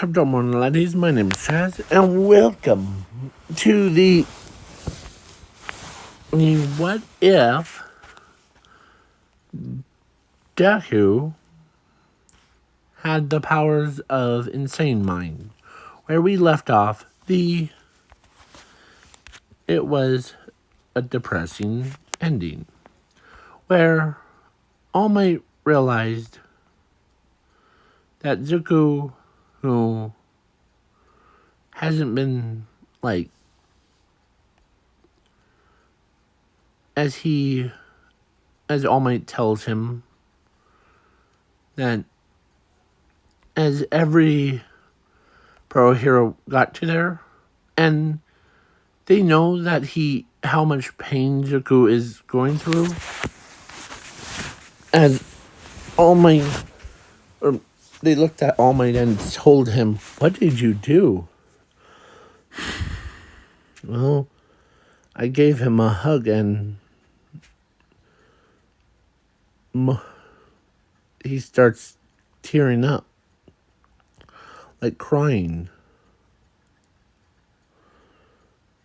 What's up, gentlemen and ladies? My name is Chaz, and welcome to the What If Deku had the powers of Insane Mind. Where we left off, it was a depressing ending, where All Might realized that Zuko, who hasn't been, as All Might tells him, that as every pro hero got to there, and they know that how much pain Zuko is going through, as All Might, or they looked at All Might and told him, "What did you do?" Well, I gave him a hug and he starts tearing up, like crying.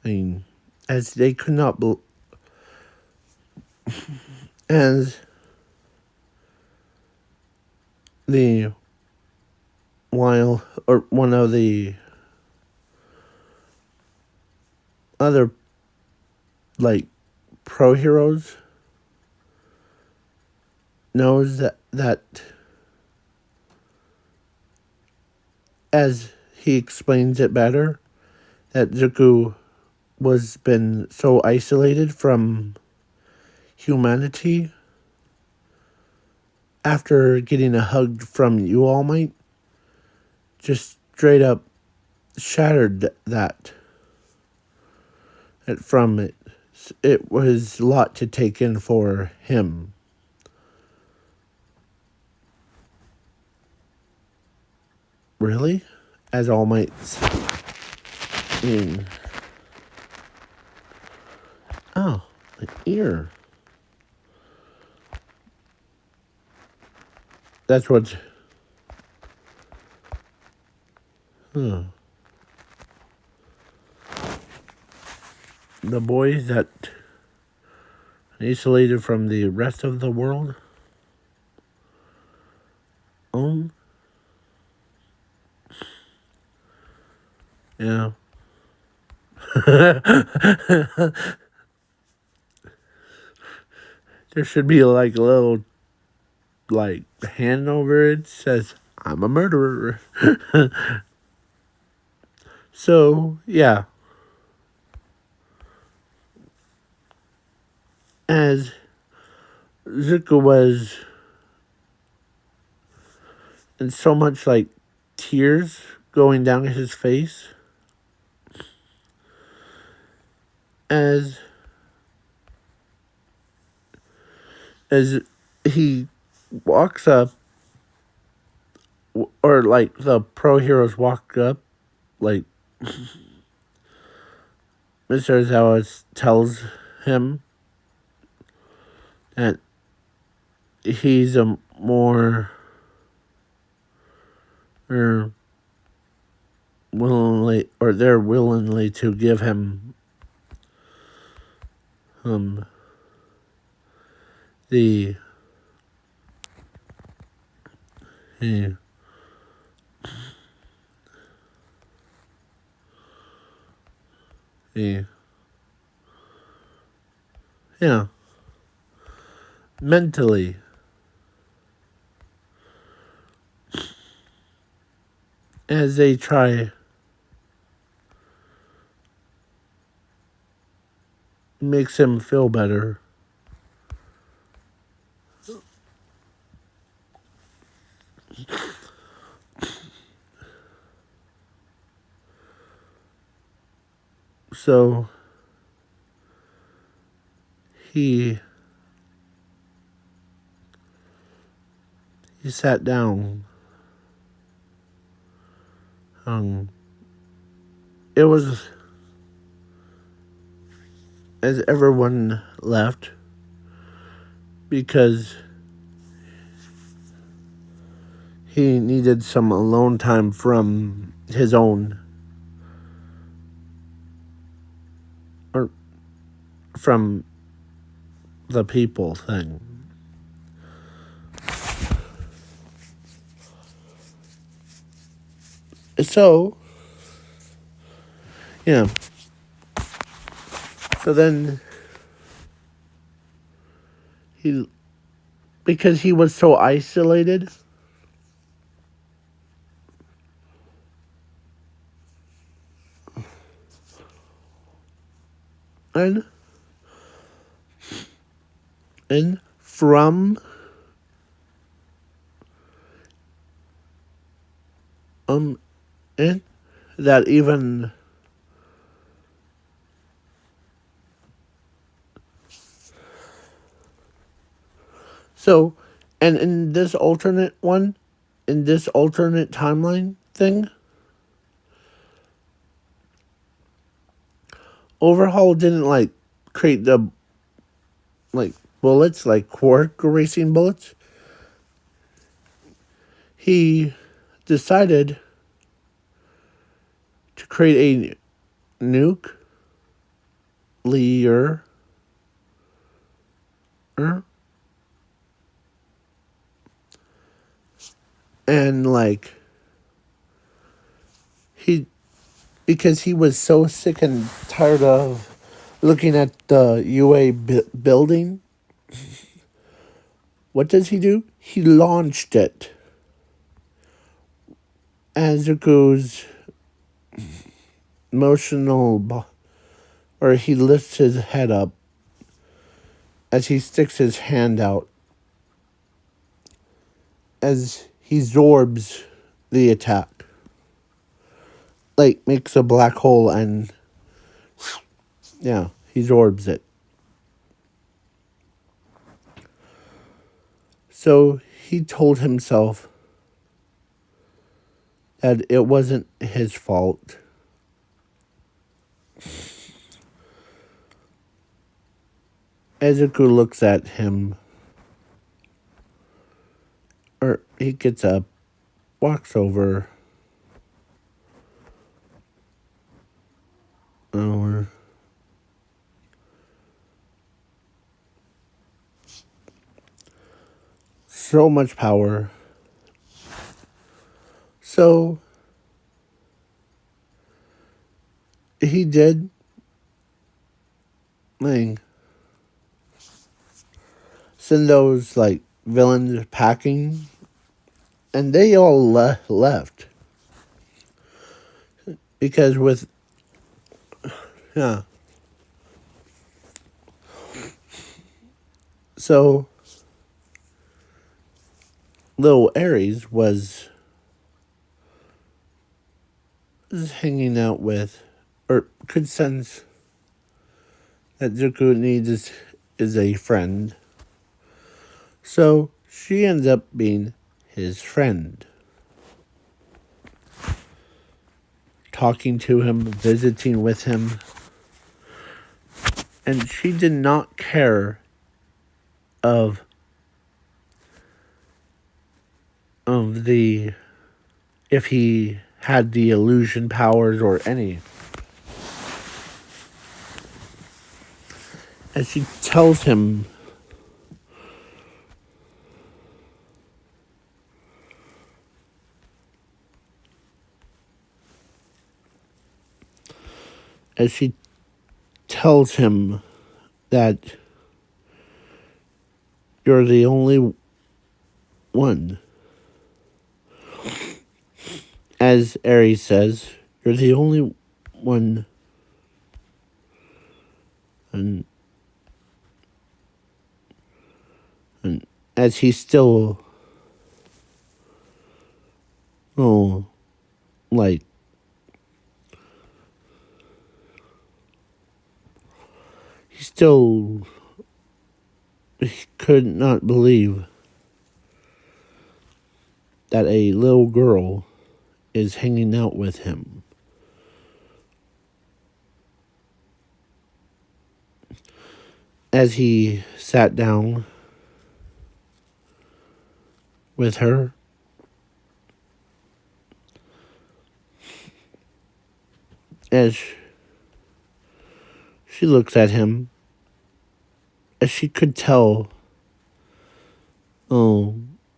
I mean, as they could not as the one of the other pro heroes knows that as he explains it better, that Zuko was been so isolated from humanity after getting a hug from you, All Might, just straight up shattered that from it. It was a lot to take in for him. Really? As All Might's... Oh, my ear. That's what... The boys that isolated from the rest of the world. Yeah. There should be a little hand over it says, "I'm a murderer." So, yeah. As Zuko was in so much tears going down his face, as he walks up, or the pro heroes walk up, Mr. Ozawa tells him that he's a more willingly, or they're willingly to give him the yeah, mentally, as they try makes him feel better. So he sat down. It was as everyone left, he needed some alone time from his own, or from the people thing. So, yeah. So then he, because he was so isolated, and from and that even so, and in this alternate timeline thing, Overhaul didn't like create the like bullets, like quark racing bullets. He decided to create a nuclear and like he because he was so sick and tired of looking at the UA building. What does he do? He launched it. Azuku's or he lifts his head up as he sticks his hand out as he zorbs the attack. Like, makes a black hole and, yeah, he zorbs it. So he told himself that it wasn't his fault. Ezuku looks at him, or he gets up, walks over, or so much power. So he did like send those like villains packing, and they all left because with yeah. So little Aries was hanging out with, or could sense that Zuko needs is a friend. So she ends up being his friend. Talking to him, visiting with him. And she did not care of the if he had the illusion powers or any. As she tells him that you're the only one. As Ares says, you're the only one. And as he's still, like, he could not believe that a little girl is hanging out with him. As he sat down with her, as she looks at him, as she could tell, oh,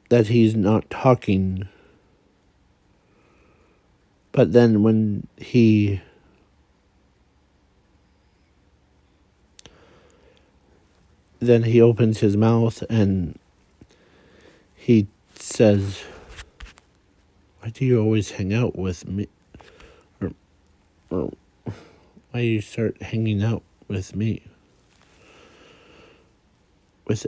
that he's not talking. But then when he opens his mouth and he says, "Why do you always hang out with me? Or why you start hanging out with me?" With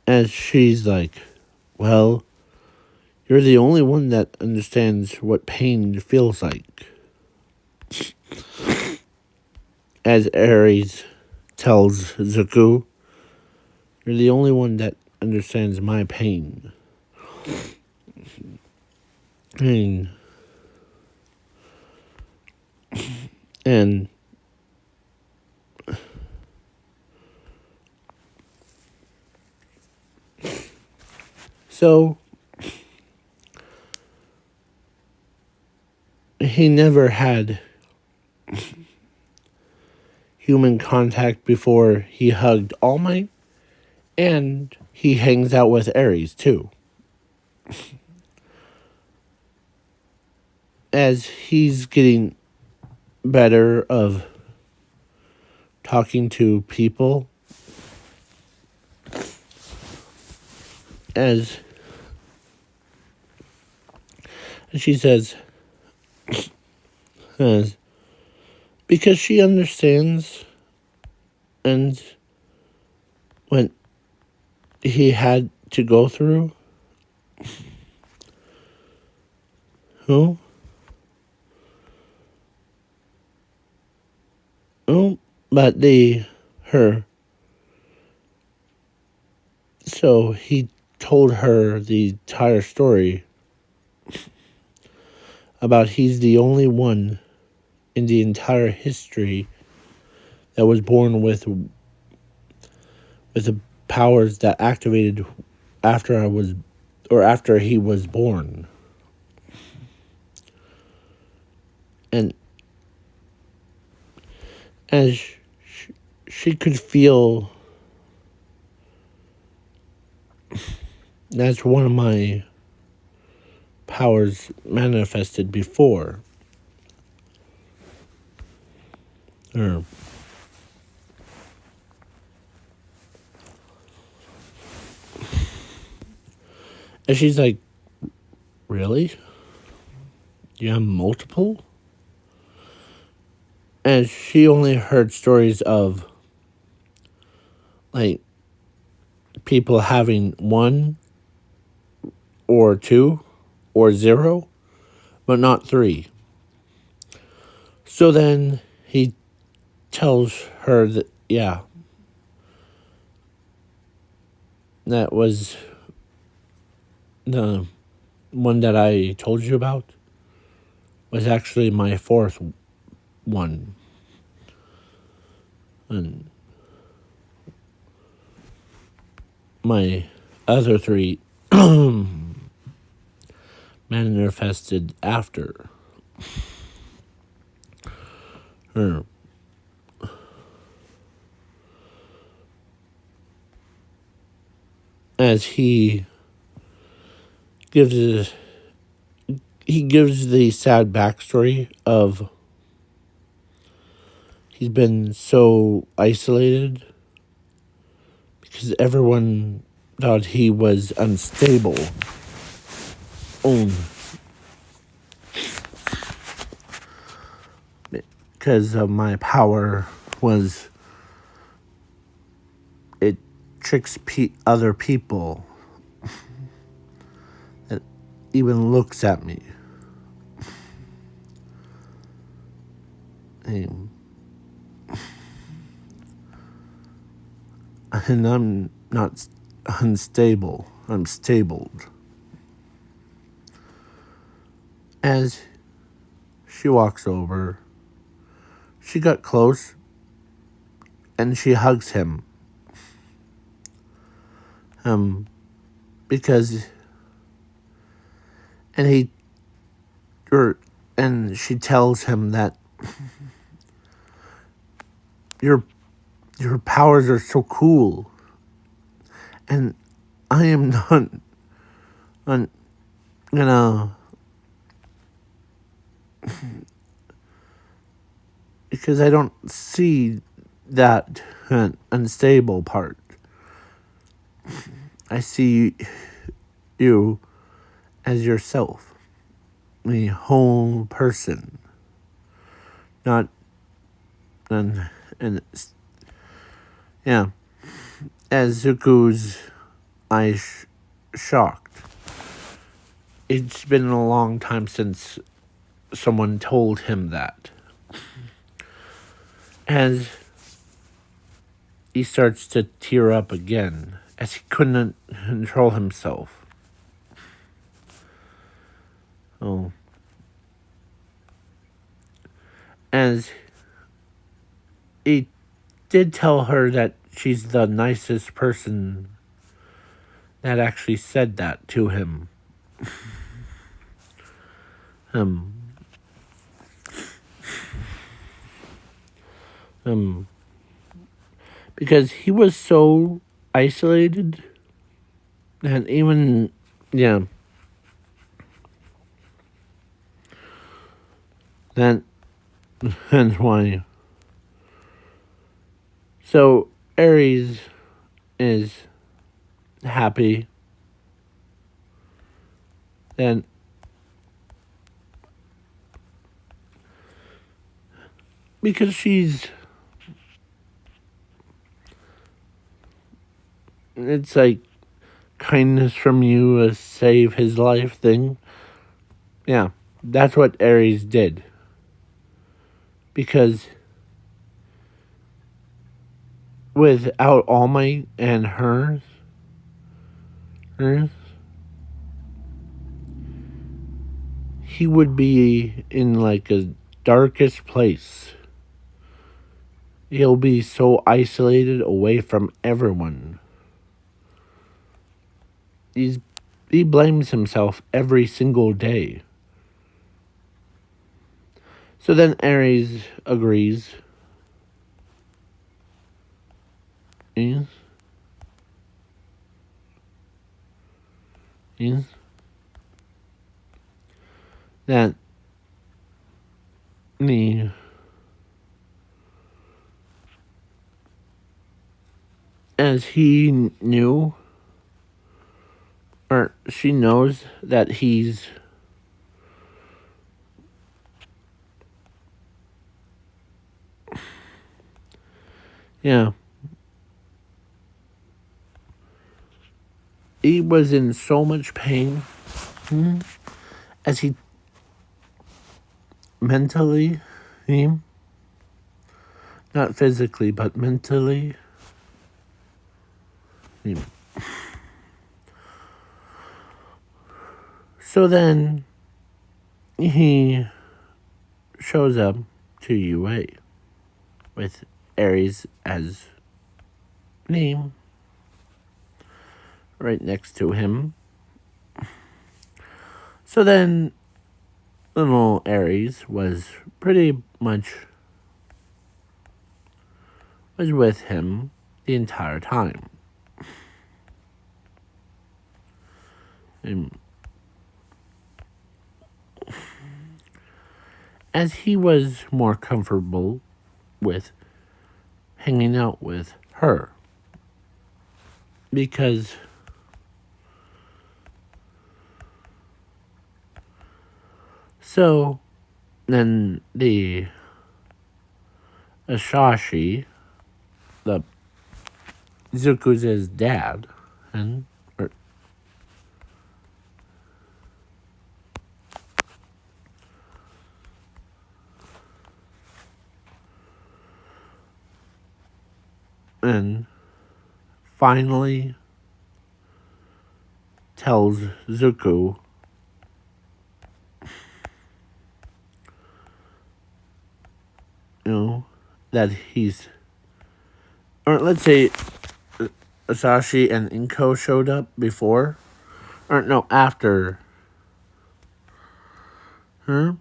As she's like, "Well, you're the only one that understands what pain feels like." As Ares tells Zaku, "You're the only one that understands my pain." And and so he never had human contact before he hugged All Might, and he hangs out with Ares too. As he's getting better of talking to people, as she says, because she understands, and what he had to go through. Who? Oh, but her. So he told her the entire story about he's the only one in the entire history that was born with the powers that activated after he was born. And as she could feel, that's one of my powers manifested before. Or and she's like, "Really? You have multiple?" And she only heard stories of, like, people having one or two or zero, but not three. So then he tells her that, yeah, that was the one that I told you about was actually my fourth one. And my other three manifested after her. As he gives the sad backstory of he's been so isolated because everyone thought he was unstable. Because of my power was, it tricks other people that even looks at me. And I'm not unstable. I'm stabled. As she walks over, she got close and she hugs him. Because, and he or and she tells him that your your powers are so cool, and I am not gonna, because I don't see that unstable part. I see you as yourself, a whole person, not and yeah. As Zuko's eyes shocked. It's been a long time since someone told him that. As he starts to tear up again, as he couldn't control himself. Oh. As he did tell her that she's the nicest person that actually said that to him. Um, um, because he was so isolated that even, yeah, that, that's why. So Aries is happy that because it's like kindness from you to save his life thing. Yeah, that's what Aries did. Because without All Might and hers, he would be in like a darkest place. He'll be so isolated away from everyone. He blames himself every single day. So then Aries agrees. Yes. Yes. That the as he knew, or she knows that he's yeah, he was in so much pain, as he mentally, not physically but mentally. So then he shows up to UA with Aries as name right next to him. So then little Aries was pretty much was with him the entire time. And as he was more comfortable with hanging out with her. Because so then the Ashashi, the Zuko's dad, and finally tells Zuko that he's, or let's say Asashi and Inko showed up before, or no, after her,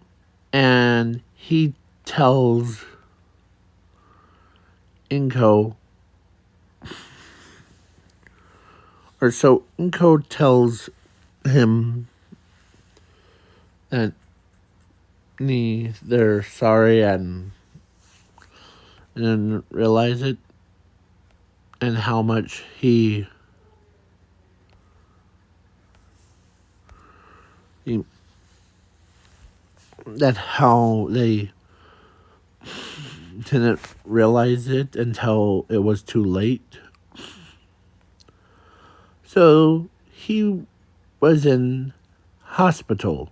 and he tells Inko, or so Inko tells him that they're sorry and didn't realize it, and how much that how they didn't realize it until it was too late. So he was in hospital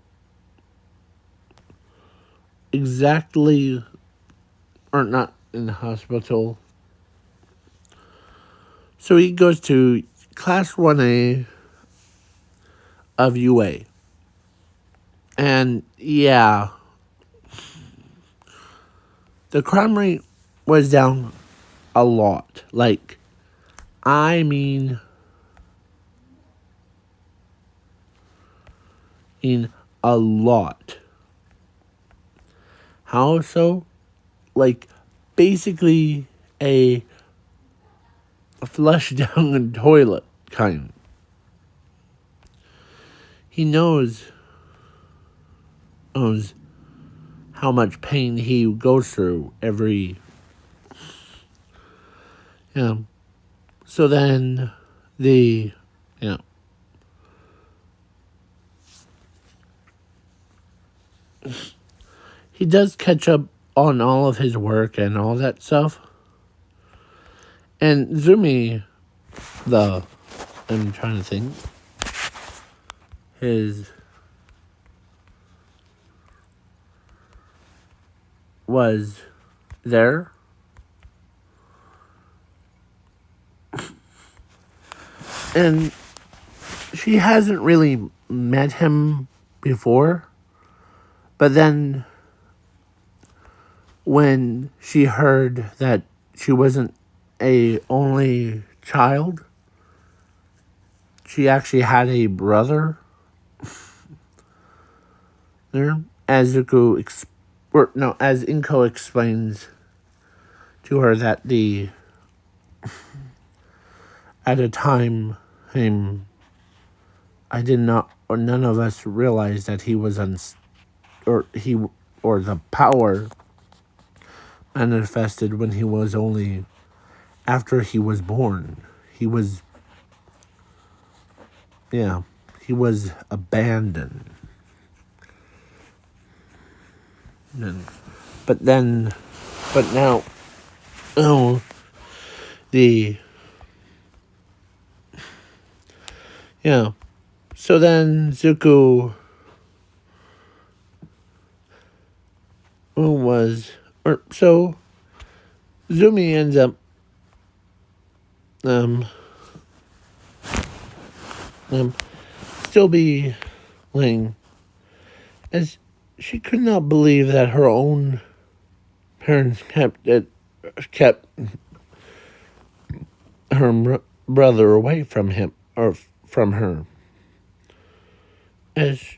exactly, or not in the hospital. So he goes to class 1A of UA. And yeah, the crime rate was down a lot. Like, I mean, in a lot. How so? Like, basically a flush down the toilet kind. He knows how much pain he goes through every. Yeah. So then the. Yeah. He does catch up on all of his work and all that stuff. And Zumi, I'm trying to think, was there. And she hasn't really met him before. But then when she heard that she wasn't a only child, she actually had a brother there, as as Inko explains to her that at a time, I did not, or none of us realized that he was or the power manifested when he was only after he was born. He was, yeah, he was abandoned. But now, oh, yeah. So then Zuko so Zumi ends up still be laying, as she could not believe that her own parents kept her brother away from him, or from her. As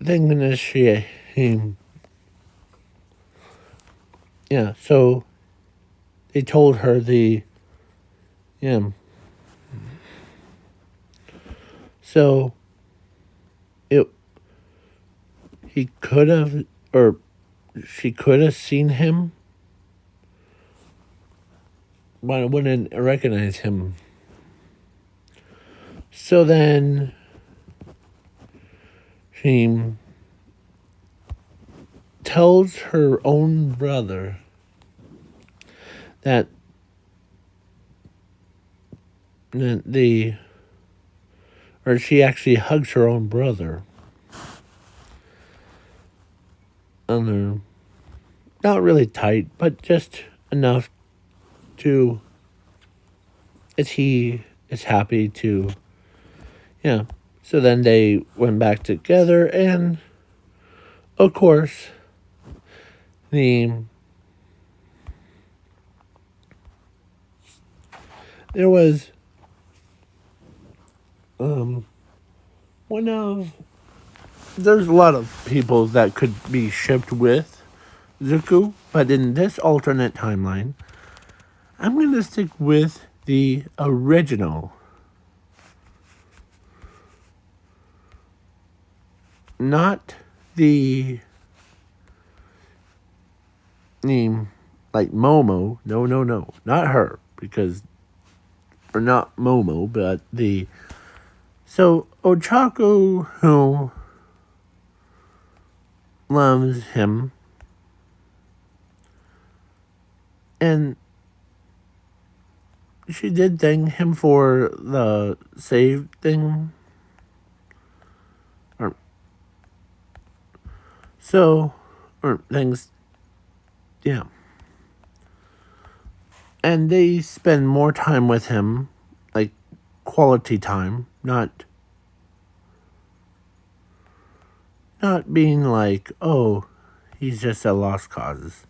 thinking as yeah, so they told her yeah. So it he could have, or she could have seen him, but I wouldn't recognize him. So then she tells her own brother that she actually hugs her own brother. Not really tight, but just enough to, as he is happy to, yeah. So then they went back together, and of course, there was one of there's a lot of people that could be shipped with Zuko, but in this alternate timeline, I'm going to stick with the original. Not the name like Momo. No, no, no. Not her. Because, or not Momo, but the. So, Ochako, who loves him, and she did thank him for the save thing. Or things, yeah. And they spend more time with him, like quality time, not being like, oh, he's just a lost cause.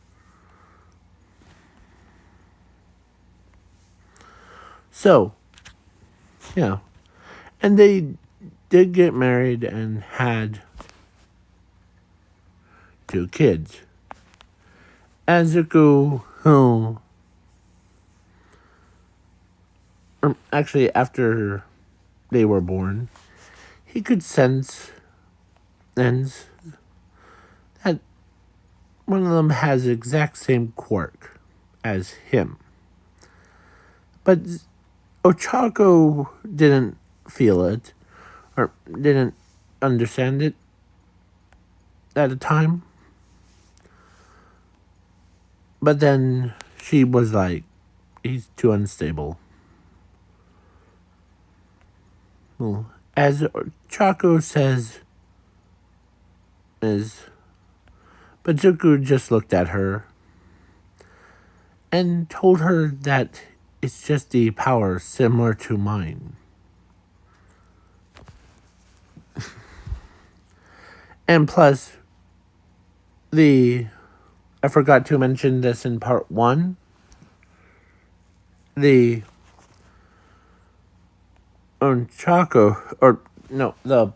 So, yeah. And they did get married and had 2 kids. Azuku, who... actually, after they were born, he could sense that one of them has the exact same quirk as him. But Ochako didn't feel it, or didn't understand it at the time. But then she was like, he's too unstable. Well, as Ochako says, but Zuko just looked at her and told her that it's just the power similar to mine. And plus, I forgot to mention this in part 1, the Chaco, or no, the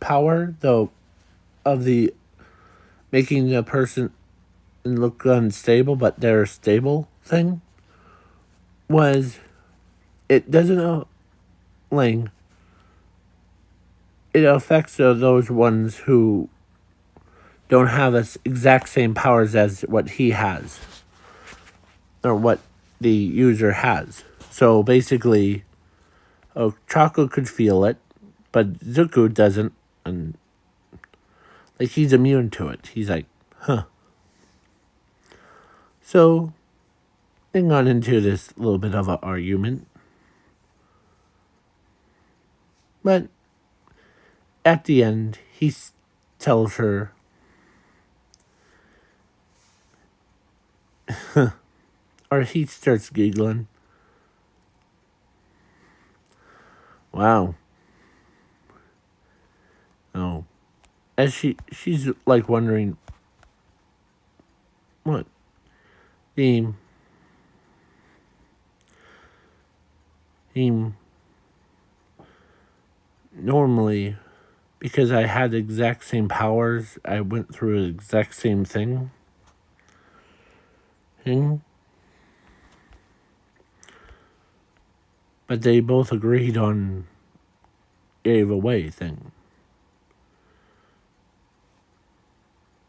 power, of the making the person look unstable, but they're stable thing, was, it doesn't, it affects those ones who don't have the exact same powers as what he has, or what the user has. So basically, Choco could feel it, but Zuko doesn't, and like he's immune to it. He's like, huh. So they got into this little bit of an argument, but at the end, he tells her, or he starts giggling. Wow. Oh. As she's like wondering, what? The normally, because I had the exact same powers, I went through the exact same thing. But they both agreed on gave away thing.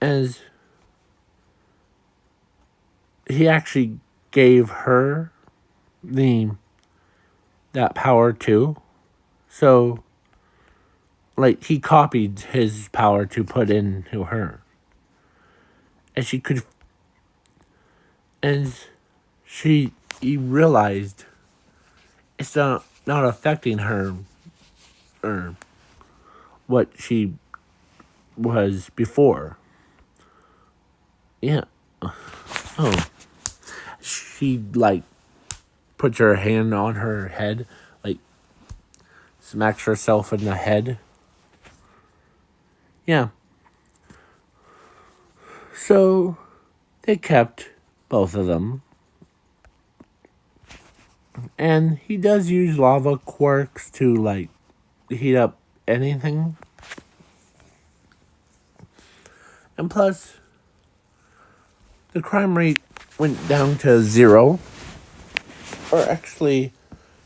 As he actually gave her that power too. So like he copied his power to put into her. And she could, and he realized it's not affecting her or what she was before. Yeah. Oh. She like puts her hand on her head, like smacks herself in the head. Yeah. So they kept both of them. And he does use lava quirks to like heat up anything. And plus, the crime rate went down to 0. Or actually,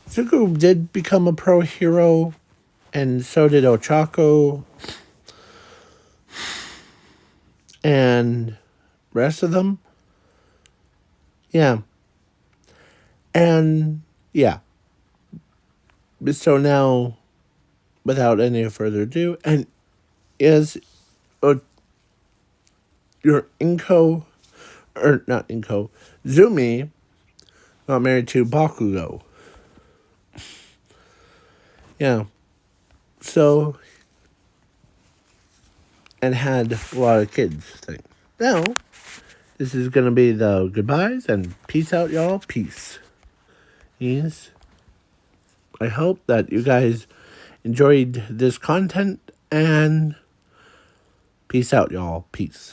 Zuko did become a pro hero, and so did Ochako, and rest of them. Yeah. And yeah. So now, without any further ado, and is your Inko, or not Inko, Zumi got married to Bakugo. Yeah. So, and had a lot of kids thing. Now, this is going to be the goodbyes and peace out, y'all. Peace. Yes. I hope that you guys enjoyed this content, and peace out, y'all. Peace.